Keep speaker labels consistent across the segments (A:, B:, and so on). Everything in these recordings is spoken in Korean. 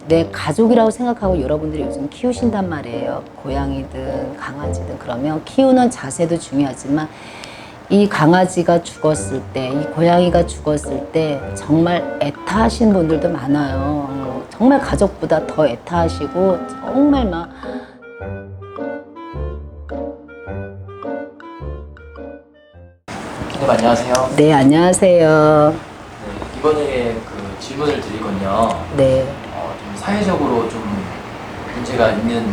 A: 내 가족이라고 생각하고 여러분들이 요즘 키우신단 말이에요. 고양이든 강아지든. 그러면 키우는 자세도 중요하지만 이 강아지가 죽었을 때, 이 고양이가 죽었을 때 정말 애타하신 분들도 많아요. 정말 가족보다 더 애타하시고 정말 막
B: 네, 안녕하세요.
A: 네, 안녕하세요.
B: 네, 이번에 그 질문을 드리건요.
A: 네.
B: 좀 사회적으로 좀 문제가 있는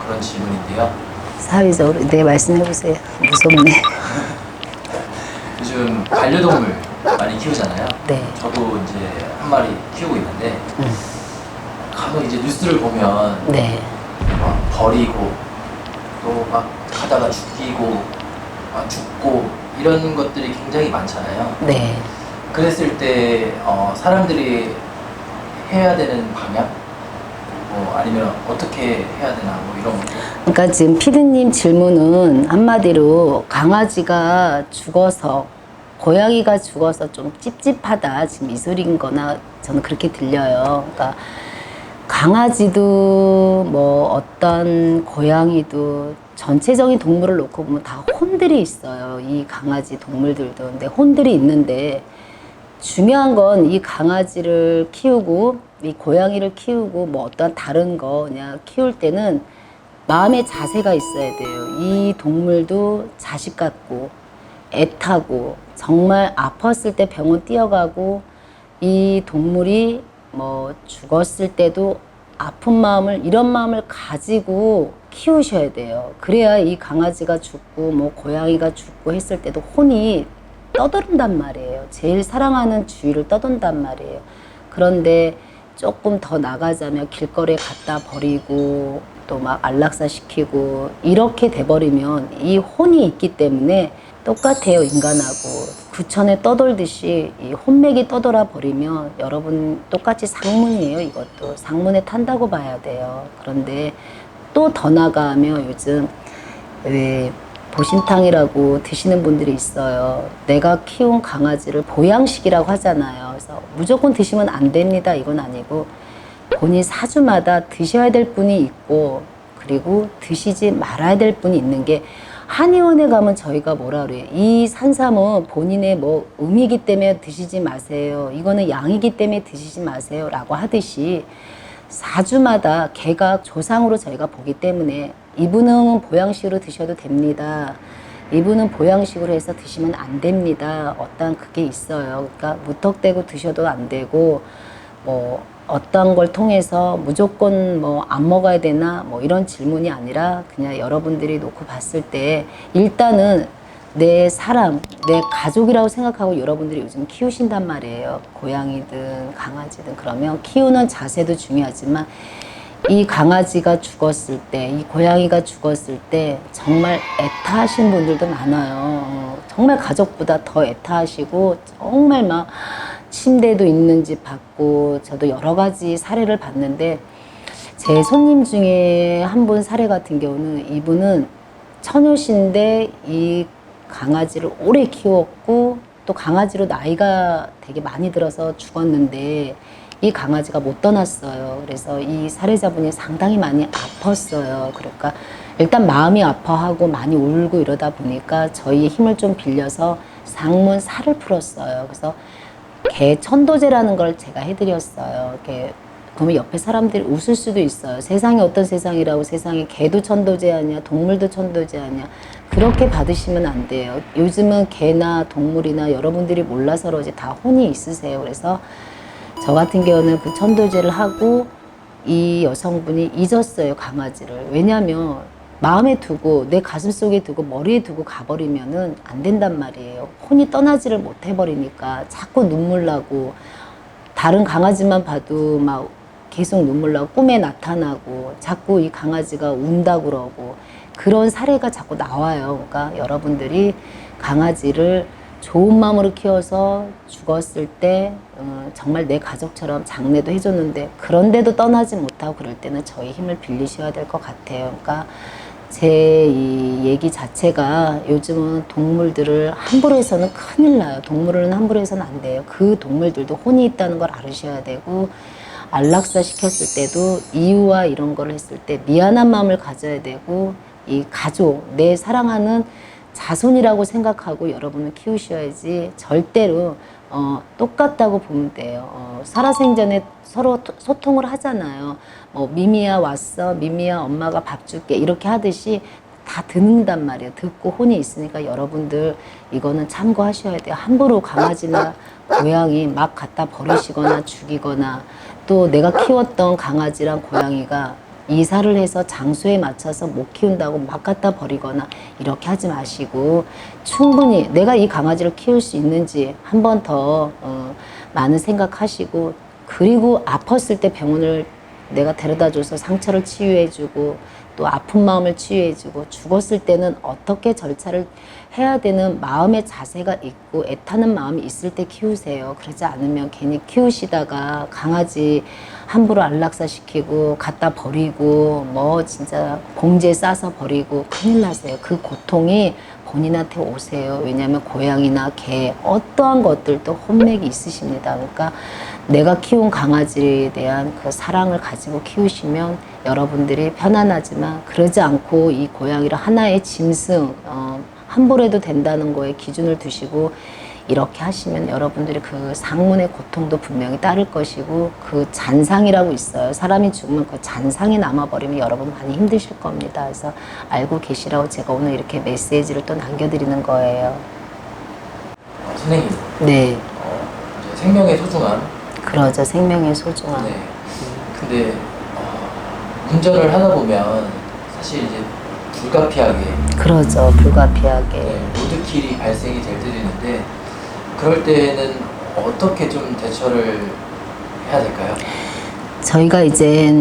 B: 그런 질문인데요.
A: 사회적으로 네, 말씀해 보세요. 무섭네.
B: 요즘 반려동물 많이 키우잖아요.
A: 네.
B: 저도 이제 한 마리 키우고 있는데 간혹 이제 뉴스를 보면
A: 네.
B: 막 버리고 또 막 가다가 죽이고 막 죽고 이런 것들이 굉장히 많잖아요.
A: 네.
B: 그랬을 때 사람들이 해야 되는 방향? 뭐 아니면 어떻게 해야 되나 뭐 이런 것들.
A: 그러니까 지금 피디님 질문은 한마디로 강아지가 죽어서 고양이가 죽어서 좀 찝찝하다 지금 이 소리인 거나 저는 그렇게 들려요. 그러니까 강아지도 뭐 어떤 고양이도 전체적인 동물을 놓고 보면 다 혼들이 있어요. 이 강아지 동물들도. 근데 혼들이 있는데 중요한 건 이 강아지를 키우고 이 고양이를 키우고 뭐 어떤 다른 거 그냥 키울 때는 마음의 자세가 있어야 돼요. 이 동물도 자식 같고 애타고 정말 아팠을 때 병원 뛰어가고 이 동물이 뭐 죽었을 때도 아픈 마음을 이런 마음을 가지고 키우셔야 돼요. 그래야 이 강아지가 죽고 뭐 고양이가 죽고 했을 때도 혼이 떠도른단 말이에요. 제일 사랑하는 주위를 떠돈단 말이에요. 그런데 조금 더 나가자면 길거리에 갖다 버리고 또 막 안락사 시키고 이렇게 돼버리면 이 혼이 있기 때문에 똑같아요. 인간하고 구천에 떠돌듯이 이 혼맥이 떠돌아 버리면 여러분 똑같이 상문이에요. 이것도 상문에 탄다고 봐야 돼요. 그런데 또 더 나가면 요즘 왜 보신탕이라고 드시는 분들이 있어요. 내가 키운 강아지를 보양식이라고 하잖아요. 그래서 무조건 드시면 안 됩니다. 이건 아니고 본인 사주마다 드셔야 될 분이 있고 그리고 드시지 말아야 될 분이 있는 게 한의원에 가면 저희가 뭐라 그래요. 이 산삼은 본인의 뭐 음이기 때문에 드시지 마세요. 이거는 양이기 때문에 드시지 마세요. 라고 하듯이 사주마다 개가 조상으로 저희가 보기 때문에 이분은 보양식으로 드셔도 됩니다. 이분은 보양식으로 해서 드시면 안 됩니다. 어떤 그게 있어요. 그러니까 무턱대고 드셔도 안 되고 뭐 어떤 걸 통해서 무조건 뭐 안 먹어야 되나 뭐 이런 질문이 아니라 그냥 여러분들이 놓고 봤을 때 일단은 내 사람, 내 가족이라고 생각하고 여러분들이 요즘 키우신단 말이에요. 고양이든 강아지든. 그러면 키우는 자세도 중요하지만 이 강아지가 죽었을 때, 이 고양이가 죽었을 때 정말 애타하신 분들도 많아요. 정말 가족보다 더 애타하시고 정말 막 침대도 있는 집 봤고 저도 여러 가지 사례를 봤는데 제 손님 중에 한 분 사례 같은 경우는 이분은 처녀신데 이 강아지를 오래 키웠고 또 강아지로 나이가 되게 많이 들어서 죽었는데 이 강아지가 못 떠났어요. 그래서 이 사례자분이 상당히 많이 아팠어요. 그러니까 일단 마음이 아파하고 많이 울고 이러다 보니까 저희의 힘을 좀 빌려서 상문 살을 풀었어요. 그래서 개 천도제라는 걸 제가 해드렸어요. 이렇게 그러면 옆에 사람들이 웃을 수도 있어요. 세상이 어떤 세상이라고 세상에 개도 천도제 아니야, 동물도 천도제 아니야. 그렇게 받으시면 안 돼요. 요즘은 개나 동물이나 여러분들이 몰라서 그러지 다 혼이 있으세요. 그래서 저 같은 경우는 그 천도제를 하고 이 여성분이 잊었어요, 강아지를. 왜냐하면 마음에 두고 내 가슴 속에 두고 머리에 두고 가버리면은 안 된단 말이에요. 혼이 떠나지를 못해버리니까 자꾸 눈물 나고 다른 강아지만 봐도 막 계속 눈물 나고 꿈에 나타나고 자꾸 이 강아지가 운다고 그러고 그런 사례가 자꾸 나와요. 그러니까 여러분들이 강아지를 좋은 마음으로 키워서 죽었을 때 정말 내 가족처럼 장례도 해줬는데 그런데도 떠나지 못하고 그럴 때는 저희 힘을 빌리셔야 될 것 같아요. 그러니까 제 이 얘기 자체가 요즘은 동물들을 함부로 해서는 큰일 나요. 동물은 함부로 해서는 안 돼요. 그 동물들도 혼이 있다는 걸 알으셔야 되고 안락사 시켰을 때도 이유와 이런 걸 했을 때 미안한 마음을 가져야 되고, 이 가족, 내 사랑하는 자손이라고 생각하고 여러분은 키우셔야지, 절대로 똑같다고 보면 돼요. 살아생전에 서로 소통을 하잖아요. 뭐 미미야 왔어, 미미야 엄마가 밥 줄게, 이렇게 하듯이 다 듣는단 말이에요. 듣고 혼이 있으니까 여러분들 이거는 참고하셔야 돼요. 함부로 강아지나 고양이 막 갖다 버리시거나 죽이거나, 또 내가 키웠던 강아지랑 고양이가 이사를 해서 장소에 맞춰서 못 키운다고 막 갖다 버리거나 이렇게 하지 마시고, 충분히 내가 이 강아지를 키울 수 있는지 한 번 더 많은 생각하시고, 그리고 아팠을 때 병원을 내가 데려다줘서 상처를 치유해주고, 또 아픈 마음을 치유해주고, 죽었을 때는 어떻게 절차를 해야 되는 마음의 자세가 있고 애타는 마음이 있을 때 키우세요. 그러지 않으면 괜히 키우시다가 강아지 함부로 안락사 시키고 갖다 버리고 뭐 진짜 봉지에 싸서 버리고 큰일 나세요. 그 고통이 본인한테 오세요. 왜냐하면 고양이나 개 어떠한 것들도 혼맥이 있으십니다. 그러니까 내가 키운 강아지에 대한 그 사랑을 가지고 키우시면 여러분들이 편안하지만, 그러지 않고 이 고양이를 하나의 짐승, 함부로 해도 된다는 거에 기준을 두시고 이렇게 하시면 여러분들이 그 상문의 고통도 분명히 따를 것이고, 그 잔상이라고 있어요. 사람이 죽으면 그 잔상이 남아버리면 여러분 많이 힘드실 겁니다. 그래서 알고 계시라고 제가 오늘 이렇게 메시지를 또 남겨드리는 거예요.
B: 선생님,
A: 네.
B: 이제 생명의 소중함.
A: 그러죠. 생명의 소중함.
B: 네. 근데 운전을 하다 보면 사실 이제 불가피하게,
A: 그러죠. 불가피하게.
B: 네, 로드킬이 발생이 될 때도 있는데, 그럴 때는 어떻게 좀 대처를 해야 될까요?
A: 저희가 이제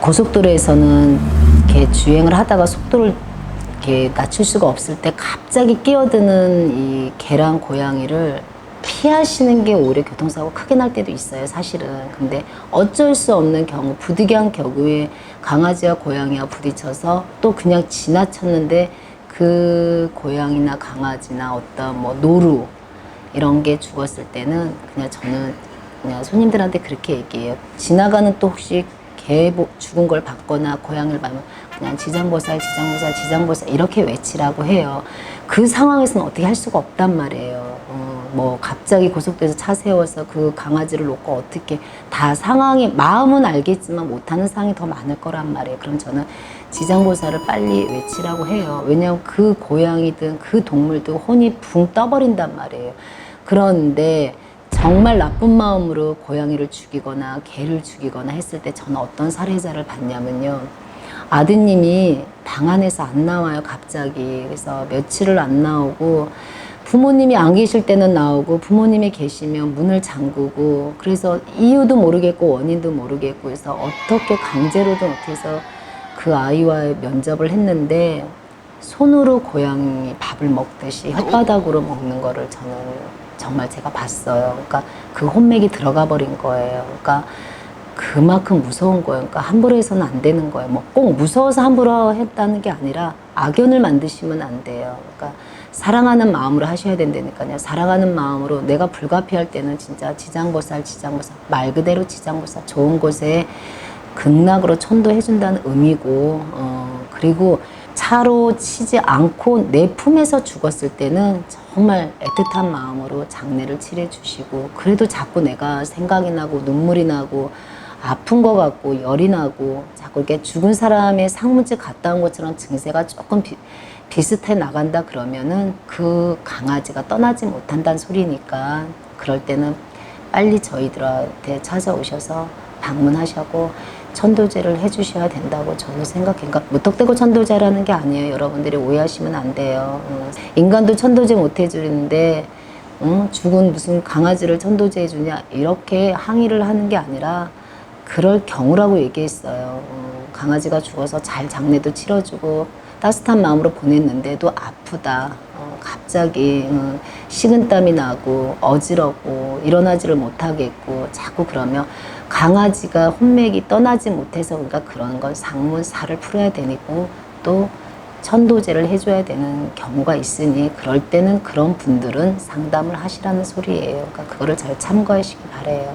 A: 고속도로에서는 이렇게 주행을 하다가 속도를 이렇게 낮출 수가 없을 때 갑자기 끼어드는 이 개랑 고양이를 피하시는 게 오히려 교통사고 크게 날 때도 있어요, 사실은. 근데 어쩔 수 없는 경우, 부득이한 경우에 강아지와 고양이와 부딪혀서 또 그냥 지나쳤는데 그 고양이나 강아지나 어떤 뭐 노루 이런 게 죽었을 때는 그냥 저는 그냥 손님들한테 그렇게 얘기해요. 지나가는 또 혹시 개 죽은 걸 봤거나 고양이를 봐면 그냥 지장보살, 지장보살, 지장보살 이렇게 외치라고 해요. 그 상황에서는 어떻게 할 수가 없단 말이에요. 뭐 갑자기 고속도로에서 차 세워서 그 강아지를 놓고 어떻게, 다 상황이 마음은 알겠지만 못하는 상황이 더 많을 거란 말이에요. 그럼 저는 지장보살을 빨리 외치라고 해요. 왜냐하면 그 고양이든 그 동물도 혼이 붕 떠버린단 말이에요. 그런데 정말 나쁜 마음으로 고양이를 죽이거나 개를 죽이거나 했을 때 저는 어떤 사례자를 봤냐면요. 아드님이 방 안에서 안 나와요, 갑자기. 그래서 며칠을 안 나오고, 부모님이 안 계실 때는 나오고 부모님이 계시면 문을 잠그고, 그래서 이유도 모르겠고 원인도 모르겠고, 그래서 어떻게 강제로든 어떻게 해서 그 아이와의 면접을 했는데, 손으로 고양이 밥을 먹듯이 혓바닥으로 먹는 거를 저는 정말 제가 봤어요. 그러니까 그 혼맥이 들어가 버린 거예요. 그러니까 그만큼 무서운 거예요. 그러니까 함부로 해서는 안 되는 거예요. 뭐 꼭 무서워서 함부로 했다는 게 아니라 악연을 만드시면 안 돼요. 그러니까 사랑하는 마음으로 하셔야 된다니까요. 사랑하는 마음으로. 내가 불가피할 때는 진짜 지장보살, 지장보살, 말 그대로 지장보살, 좋은 곳에 극락으로 천도해준다는 의미고, 그리고 차로 치지 않고 내 품에서 죽었을 때는 정말 애틋한 마음으로 장례를 치러주시고, 그래도 자꾸 내가 생각이 나고 눈물이 나고 아픈 것 같고 열이 나고 자꾸 이렇게 죽은 사람의 상문집 갔다 온 것처럼 증세가 조금 비슷해 나간다 그러면은 그 강아지가 떠나지 못한다는 소리니까, 그럴 때는 빨리 저희들한테 찾아오셔서 방문하시고 천도제를 해주셔야 된다고 저는 생각해요. 그러니까 무턱대고 천도제라는 게 아니에요. 여러분들이 오해하시면 안 돼요. 인간도 천도제 못 해주는데 죽은 무슨 강아지를 천도제 해주냐 이렇게 항의를 하는 게 아니라, 그럴 경우라고 얘기했어요. 강아지가 죽어서 잘 장례도 치러주고 따뜻한 마음으로 보냈는데도 아프다. 갑자기 식은땀이 나고 어지럽고 일어나지를 못하겠고 자꾸 그러면 강아지가 혼맥이 떠나지 못해서, 그러니까 그런 건 상문사를 풀어야 되고 또 천도제를 해줘야 되는 경우가 있으니, 그럴 때는 그런 분들은 상담을 하시라는 소리예요. 그러니까 그거를 잘 참고하시기 바래요.